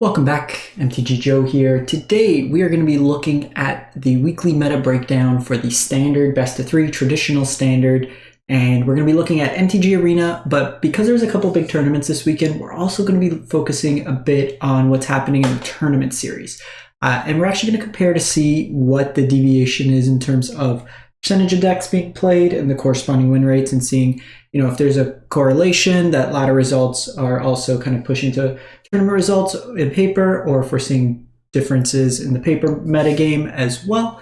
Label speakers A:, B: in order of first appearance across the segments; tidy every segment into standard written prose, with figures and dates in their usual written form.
A: Welcome back, MTG Joe here. Today we are going to be looking at the weekly meta breakdown for the standard best of 3 traditional standard, and we're going to be looking at MTG Arena, but because there's a couple big tournaments this weekend, we're also going to be focusing a bit on what's happening in the tournament series. And we're actually going to compare to see what the deviation is in terms of percentage of decks being played and the corresponding win rates, and seeing, if there's a correlation that ladder results are also kind of pushing to tournament results in paper, or if we're seeing differences in the paper metagame as well.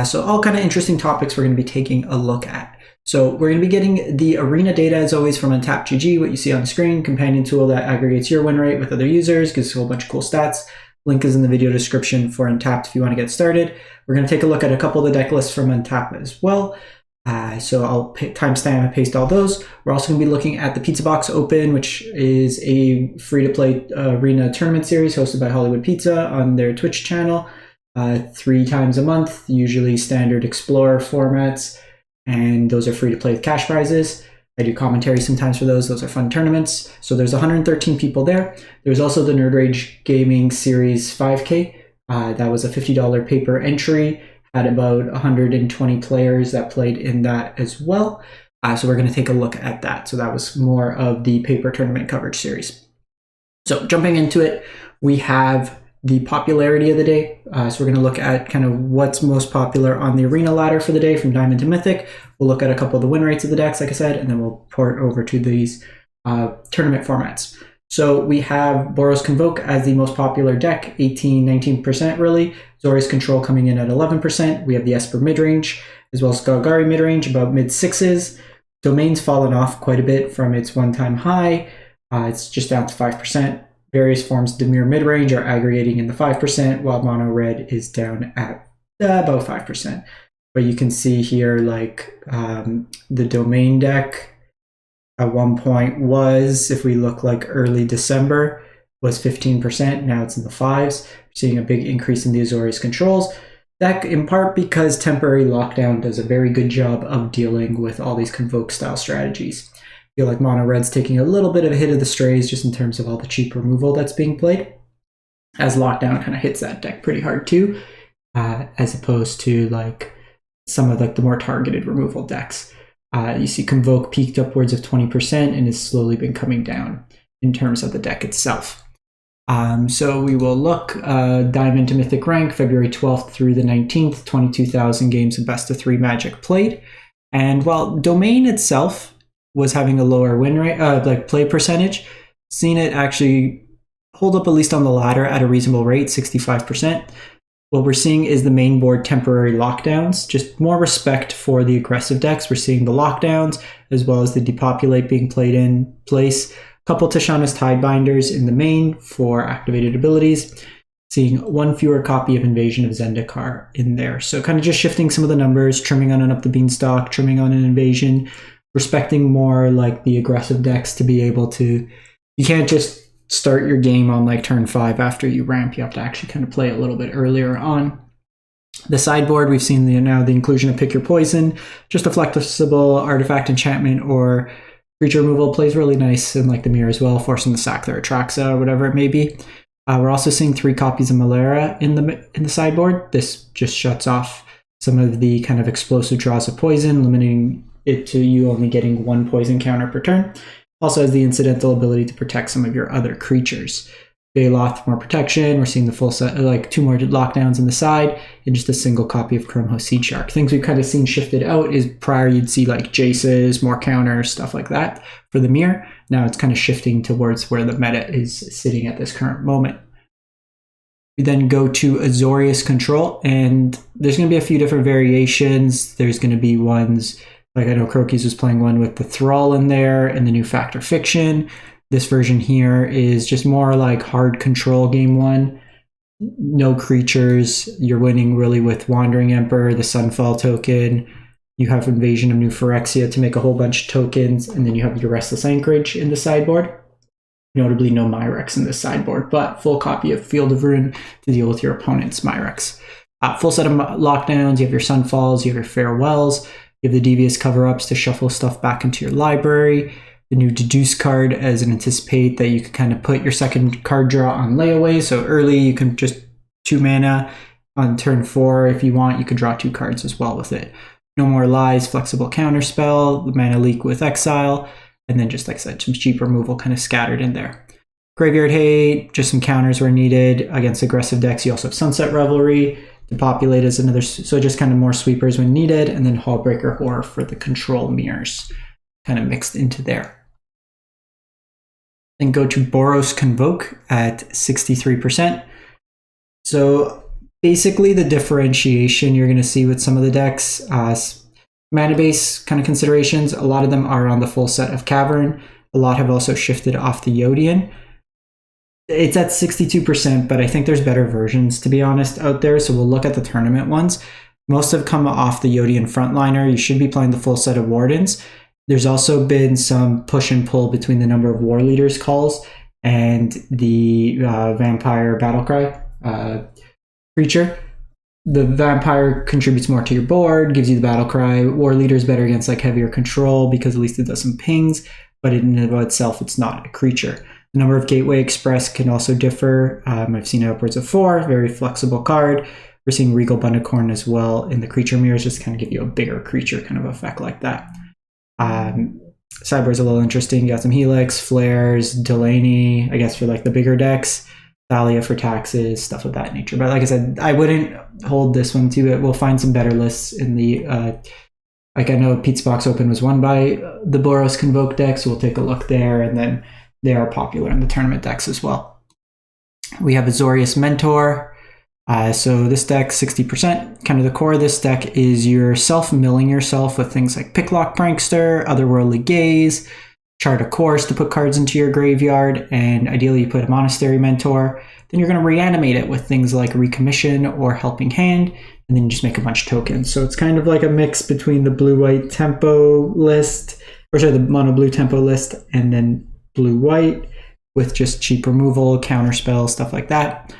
A: So all kind of interesting topics we're going to be taking a look at. So we're going to be getting the arena data as always from UntapedGG, what you see on the screen, companion tool that aggregates your win rate with other users, gives a whole bunch of cool stats. Link is in the video description for Untapped if you want to get started. We're going to take a look at a couple of the deck lists from Untapped as well. So I'll timestamp and paste all those. We're also going to be looking at the Pizzabox Open, which is a free-to-play arena tournament series hosted by Hollywood Pizza on their Twitch channel 3 times a month, usually standard Explorer formats, and those are free to play with cash prizes. I do commentary sometimes for those. Those are fun tournaments. So there's 113 people there. There's also the Nerd Rage Gaming Series 5K. That was a $50 paper entry. Had about 120 players that played in that as well. So we're going to take a look at that. So that was more of the paper tournament coverage series. So jumping into it, we have the popularity of the day. So we're going to look at kind of what's most popular on the arena ladder for the day from Diamond to Mythic. We'll look at a couple of the win rates of the decks, like I said, and then we'll port over to these tournament formats. So we have Boros Convoke as the most popular deck, 18-19% really. Azorius Control coming in at 11%. We have the Esper midrange, as well as Golgari midrange, about mid-6s. Domain's fallen off quite a bit from its one-time high. It's just down to 5%. Various forms of Demir midrange are aggregating in the 5%, while Mono Red is down at about 5%. But you can see here, like, the Domain deck at one point was, if we look like early December, was 15%. Now it's in the 5s. We're seeing a big increase in the Azorius Controls. That in part because Temporary Lockdown does a very good job of dealing with all these Convoke style strategies. I feel like Mono Red's taking a little bit of a hit of the strays just in terms of all the cheap removal that's being played, as Lockdown kind of hits that deck pretty hard too, as opposed to like some of like the more targeted removal decks. You see Convoke peaked upwards of 20% and has slowly been coming down in terms of the deck itself. So we will look Diamond to Mythic rank, February 12th through the 19th, 22,000 games of best of 3 Magic played. And while Domain itself was having a lower win rate, like play percentage, seen it actually hold up at least on the ladder at a reasonable rate, 65%. What we're seeing is the main board temporary lockdowns, just more respect for the aggressive decks. We're seeing the lockdowns as well as the depopulate being played in place. A couple Tishana's Tidebinders in the main for activated abilities. Seeing 1 fewer copy of Invasion of Zendikar in there. So kind of just shifting some of the numbers, trimming on an Up the Beanstalk, trimming on an Invasion, respecting more like the aggressive decks to be able to, you can't just start your game on like turn 5 after you ramp. You have to actually kind of play a little bit earlier on. The sideboard, we've seen now the inclusion of Pick Your Poison, just a flexible artifact enchantment or creature removal plays really nice in like the mirror as well, forcing the sack their Atraxa or whatever it may be. We're also seeing 3 copies of Malera in the sideboard. This just shuts off some of the kind of explosive draws of poison, limiting it to you only getting 1 poison counter per turn. Also has the incidental ability to protect some of your other creatures. Baloth, more protection. We're seeing the full set, like 2 more lockdowns in the side, and just a single copy of Chromho Seed Shark. Things we've kind of seen shifted out is prior you'd see like Jaces, more counters, stuff like that for the mirror. Now it's kind of shifting towards where the meta is sitting at this current moment. We then go to Azorius Control, and there's going to be a few different variations. There's going to be ones, like I know Crokies was playing one with the Thrall in there and the new Fact or Fiction. This version here is just more like hard control game 1. No creatures. You're winning really with Wandering Emperor, the Sunfall token. You have Invasion of New Phyrexia to make a whole bunch of tokens, and then you have your Restless Anchorage in the sideboard. Notably no Myrex in this sideboard, but full copy of Field of Ruin to deal with your opponent's Myrex. Full set of lockdowns. You have your Sunfalls, you have your Farewells. You have the Devious Cover-Ups to shuffle stuff back into your library. the new Deduce card as an anticipate that you can kind of put your second card draw on layaway. So early you can just 2 mana. On turn 4, if you want, you could draw 2 cards as well with it. No More Lies, flexible counterspell, the mana leak with exile, and then just like I said, some cheap removal kind of scattered in there. Graveyard Hate, just some counters where needed against aggressive decks. You also have Sunset Revelry to populate as another, so just kind of more sweepers when needed, and then Hallbreaker Horror for the control mirrors kind of mixed into there. Then go to Boros Convoke at 63%. So basically the differentiation you're going to see with some of the decks, mana base kind of considerations, a lot of them are on the full set of Cavern. A lot have also shifted off the Yodian. It's at 62%, but I think there's better versions, to be honest, out there. So we'll look at the tournament ones. Most have come off the Yodian frontliner. You should be playing the full set of Wardens. There's also been some push and pull between the number of War Leaders calls and the Vampire Battlecry creature. The Vampire contributes more to your board, gives you the Battlecry. War Leader is better against like heavier control because at least it does some pings, but in and of itself, it's not a creature. The number of Gateway Express can also differ. I've seen upwards of 4, very flexible card. We're seeing Regal Bundicorn as well in the creature mirrors, just kind of give you a bigger creature kind of effect like that. Sideboard's a little interesting. You got some Helix, Flares, Delaney, I guess for like the bigger decks. Thalia for taxes, stuff of that nature. But like I said, I wouldn't hold this one to it. We'll find some better lists in the, like I know Pizzabox Open was won by the Boros Convoke deck, so we'll take a look there, and then they are popular in the tournament decks as well. We have Azorius Mentor. So this deck, 60%. Kind of the core of this deck is you're self-milling yourself with things like Picklock Prankster, Otherworldly Gaze, Chart a Course to put cards into your graveyard, and ideally you put a Monastery Mentor. Then you're going to reanimate it with things like Recommission or Helping Hand, and then you just make a bunch of tokens. So it's kind of like a mix between the blue-white tempo list, or sorry, the mono-blue tempo list, and then blue-white with just cheap removal, counterspell, stuff like that.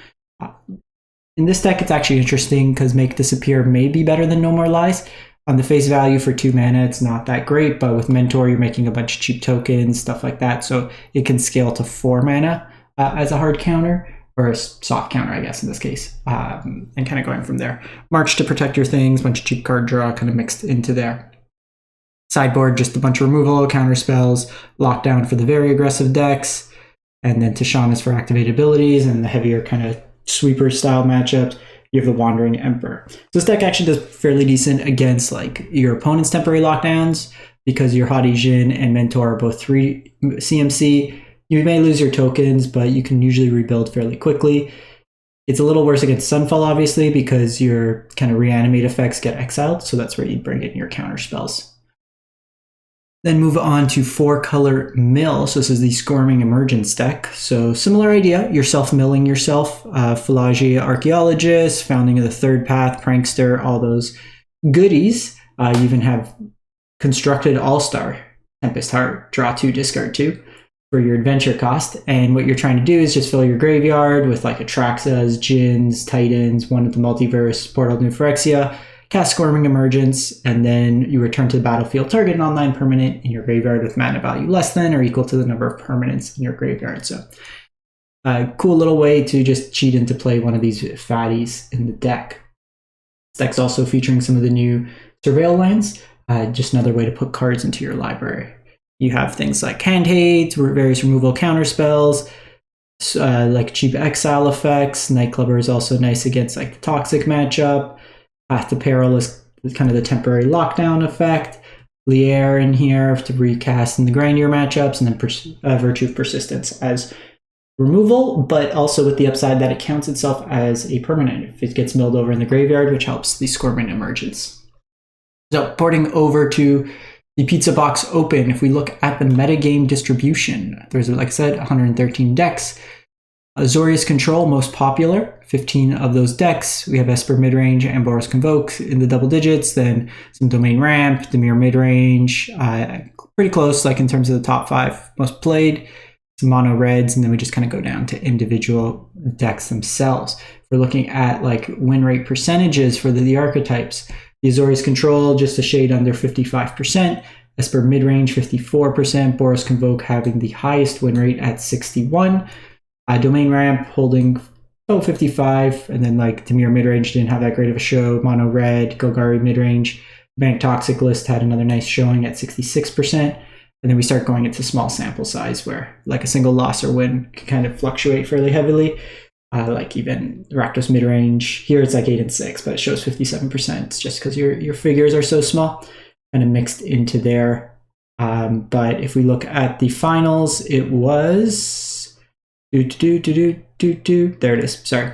A: In this deck, it's actually interesting because Make Disappear may be better than No More Lies. On the face value for 2 mana, it's not that great, but with Mentor, you're making a bunch of cheap tokens, stuff like that, so it can scale to 4 mana as a hard counter, or a soft counter, I guess, in this case, and kind of going from there. March to protect your things, bunch of cheap card draw kind of mixed into there. Sideboard, just a bunch of removal, counter spells, lockdown for the very aggressive decks, and then Tishana's for activated abilities, and the heavier kind of sweeper style matchups. You have the Wandering Emperor. So this deck actually does fairly decent against like your opponent's temporary lockdowns because your Hadi Jin and Mentor are both 3 CMC. You may lose your tokens, but you can usually rebuild fairly quickly. It's a little worse against Sunfall, obviously, because your kind of reanimate effects get exiled. So that's where you bring in your counter spells. Then move on to 4-color mill. So this is the Squirming Emergence deck. So similar idea, you're self-milling yourself. Pelagia Archaeologist, Founding of the Third Path, Prankster, all those goodies. You even have Constructed All-Star, Tempest Heart, draw 2, discard 2 for your adventure cost. And what you're trying to do is just fill your graveyard with like Atraxas, Djinns, Titans, one of the Multiverse, Portal of New Phyrexia, cast Squirming Emergence, and then you return to the battlefield, target an online permanent in your graveyard with mana value less than or equal to the number of permanents in your graveyard. So cool little way to just cheat into play one of these fatties in the deck. This deck's also featuring some of the new Surveil lands, just another way to put cards into your library. You have things like Hand Hate, various removal counter spells, like cheap exile effects. Nightclubber is also nice against like the Toxic matchup. Path to Peril is kind of the temporary lockdown effect. Lier in here to recast in the grindier matchups, and then Virtue of Persistence as removal, but also with the upside that it counts itself as a permanent if it gets milled over in the graveyard, which helps the Squirming Emergence. So porting over to the Pizzabox Open, if we look at the metagame distribution, there's, like I said, 113 decks. Azorius Control, most popular, 15 of those decks. We have Esper midrange and Boros Convoke in the double digits, then some Domain Ramp, Dimir midrange, pretty close, like in terms of the top 5 most played, some mono reds, and then we just kind of go down to individual decks themselves. We're looking at like win rate percentages for the archetypes. The Azorius Control, just a shade under 55%. Esper midrange 54%, Boros Convoke having the highest win rate at 61. Domain Ramp holding 55, and then like Dimir midrange didn't have that great of a show. Mono Red, Golgari midrange. Bank Toxic list had another nice showing at 66%. And then we start going into small sample size where like a single loss or win can kind of fluctuate fairly heavily. Like even Rakdos midrange, here it's like 8 and 6, but it shows 57%. It's just because your figures are so small, kind of mixed into there. But if we look at the finals, it was there it is. Sorry,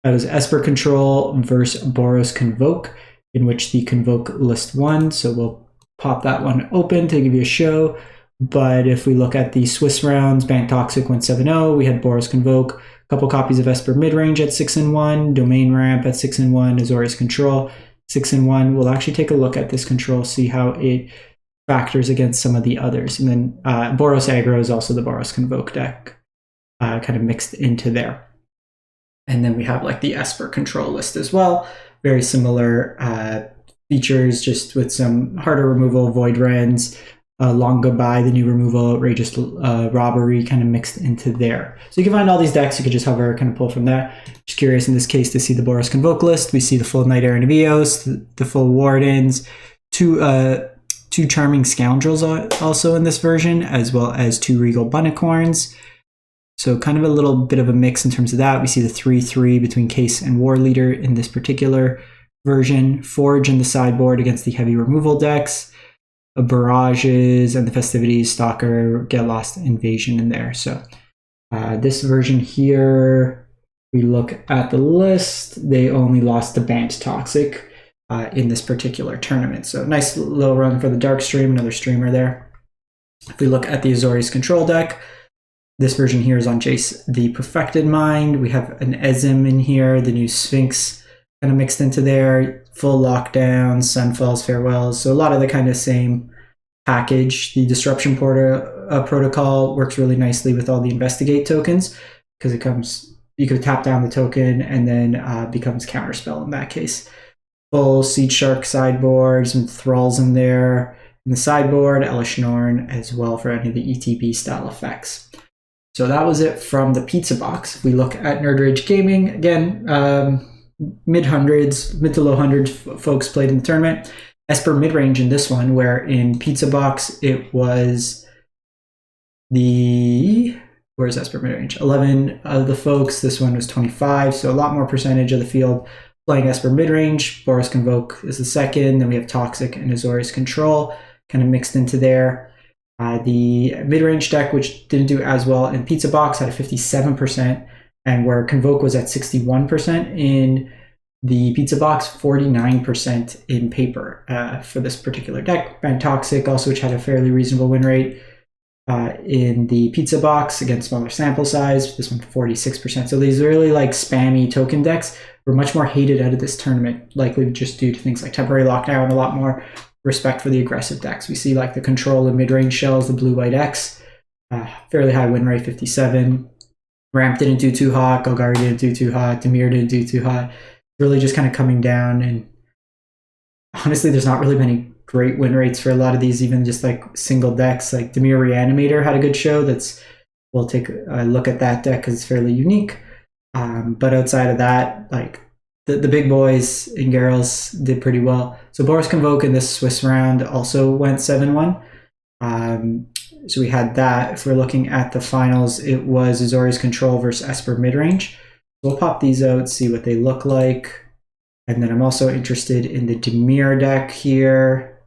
A: that was Esper Control versus Boros Convoke, in which the Convoke list won. So we'll pop that one open to give you a show. But if we look at the Swiss rounds, Bank Toxic went 7-0. We had Boros Convoke, a couple copies of Esper midrange at 6-1, Domain Ramp at 6-1, Azorius Control 6-1. We'll actually take a look at this control, see how it factors against some of the others. And then Boros Aggro is also the Boros Convoke deck, kind of mixed into there. And then we have like the Esper Control list as well. Very similar features, just with some harder removal, Void Rens, Long Goodbye, the new removal, Outrageous Robbery, kind of mixed into there. So you can find all these decks, you can just hover, kind of pull from that. Just curious in this case to see the Boros Convoke list. We see the full Knight Errant of Eos, the full Wardens, two Charming Scoundrels also in this version, as well as 2 Regal Bunnicorns. So kind of a little bit of a mix in terms of that. We see the 3/3 between Case and War Leader in this particular version. Forge in the sideboard against the heavy removal decks. Barrages and the Festivities, Stalker, Get Lost, Invasion in there. So this version here, we look at the list, they only lost to Bant Toxic in this particular tournament. So nice little run for the Dark Stream, another streamer there. If we look at the Azorius Control deck, this version here is on Jace the Perfected Mind. We have an Ezim in here, the new Sphinx kind of mixed into there. Full Lockdown, Sunfalls, Farewells. So a lot of the kind of same package. The Disruption Protocol works really nicely with all the Investigate tokens because it comes, you could tap down the token and then becomes Counterspell in that case. Full Seed Shark sideboard, some Thralls in there. In the sideboard, Elish Norn as well for any of the ETB style effects. So that was it from the Pizza Box. If we look at Nerd Rage Gaming, again, mid-hundreds, mid to low hundreds folks played in the tournament. Esper midrange in this one, where in Pizza Box it was where's Esper midrange? 11 of the folks. This one was 25, so a lot more percentage of the field playing Esper midrange. Boros Convoke is the second. Then we have Toxic and Azorius Control kind of mixed into there. The midrange deck, which didn't do as well in Pizza Box, had a 57%, and where Convoke was at 61% in the Pizza Box, 49% in paper for this particular deck. Ban Toxic also, which had a fairly reasonable win rate in the Pizza Box against smaller sample size. This one 46%. So these really like spammy token decks were much more hated out of this tournament, likely just due to things like temporary lockdown, a lot more respect for the aggressive decks. We see like the Control and mid-range shells, the Blue-White X, fairly high win rate, 57. Ramp didn't do too hot, Golgari didn't do too hot, Dimir didn't do too hot. Really just kind of coming down, and honestly there's not really many great win rates for a lot of these, even just like single decks. Like Dimir Reanimator had a good show. We'll take a look at that deck because it's fairly unique. But outside of that, like the big boys and girls did pretty well. So Boros Convoke in this Swiss round also went 7-1. So we had that. If we're looking at the finals, it was Azorius Control versus Esper midrange. We'll pop these out, see what they look like. And then I'm also interested in the Dimir deck here.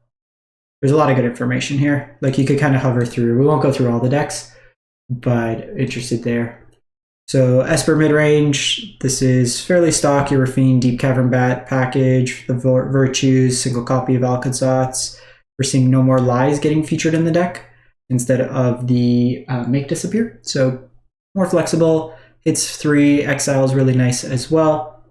A: There's a lot of good information here. Like you could kind of hover through. We won't go through all the decks, but interested there. So Esper midrange, this is fairly stock, your Rafine Deep Cavern Bat package, the Virtues, single copy of Alcazats. We're seeing No More Lies getting featured in the deck instead of the Make Disappear. So more flexible. It's 3, Exile's really nice as well.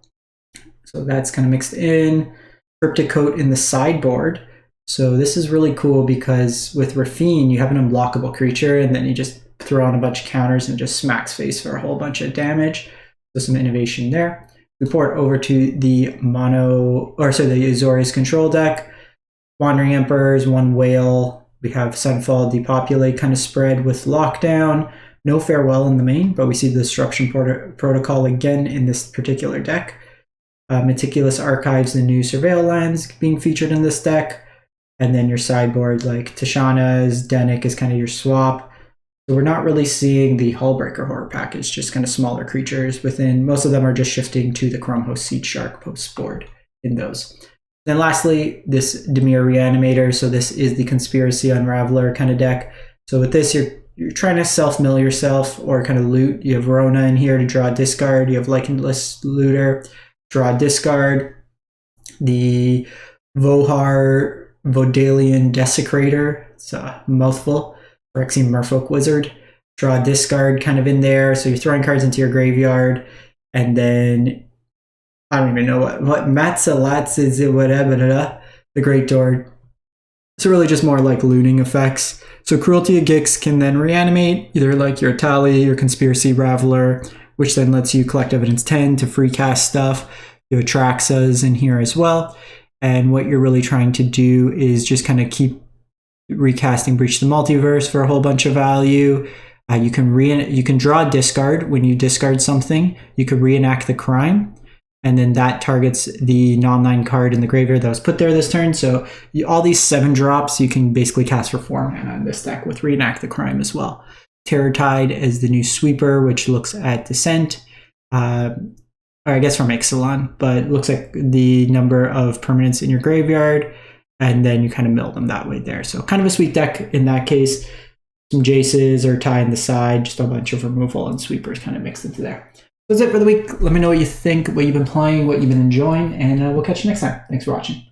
A: So that's kind of mixed in. Cryptic Coat in the sideboard. So this is really cool because with Rafine, you have an unblockable creature and then you just throw on a bunch of counters and it just smacks face for a whole bunch of damage. So some innovation there. We port over to the the Azorius Control deck. Wandering Emperors, 1 Whale, We have Sunfall, Depopulate kind of spread with Lockdown. No Farewell in the main, but we see the Disruption Protocol again in this particular deck. Meticulous Archives, the new Surveil lands being featured in this deck. And then your sideboard, like Tishana's, Denick is kind of your swap. So we're not really seeing the Hullbreaker Horror package, just kind of smaller creatures within. Most of them are just shifting to the Chrome Host Seed Shark post board in those. Then lastly, this Dimir Reanimator. So this is the Conspiracy Unraveler kind of deck. So with this, you're trying to self-mill yourself or kind of loot. You have Verona in here to draw a discard. You have Lichenless Looter, draw a discard. The Vodalian Desecrator, it's a mouthful. Phyrexian Merfolk Wizard, draw a discard kind of in there. So you're throwing cards into your graveyard, and then I don't even know what Matzalatz is it, whatever, the Great Door. So really just more like looting effects. So Cruelty of Gix can then reanimate either like your Tally, your Conspiracy Raveler, which then lets you collect evidence 10 to free cast stuff. You have Atraxas in here as well. And what you're really trying to do is just kind of keep recasting Breach the Multiverse for a whole bunch of value. You can draw a discard. When you discard something, you could reenact the crime, and then that targets the non-9 card in the graveyard that was put there this turn. So all these 7 drops you can basically cast for 4 mana in this deck with Reenact the Crime as well. Terror Tide is the new sweeper, which looks at Descent, or I guess from Ixalan, but it looks like the number of permanents in your graveyard, and then you kind of mill them that way there. So kind of a sweet deck in that case. Some Jaces or Tie in the side, just a bunch of removal and sweepers kind of mixed into there. That's it for the week. Let me know what you think, what you've been playing, what you've been enjoying, and we'll catch you next time. Thanks for watching.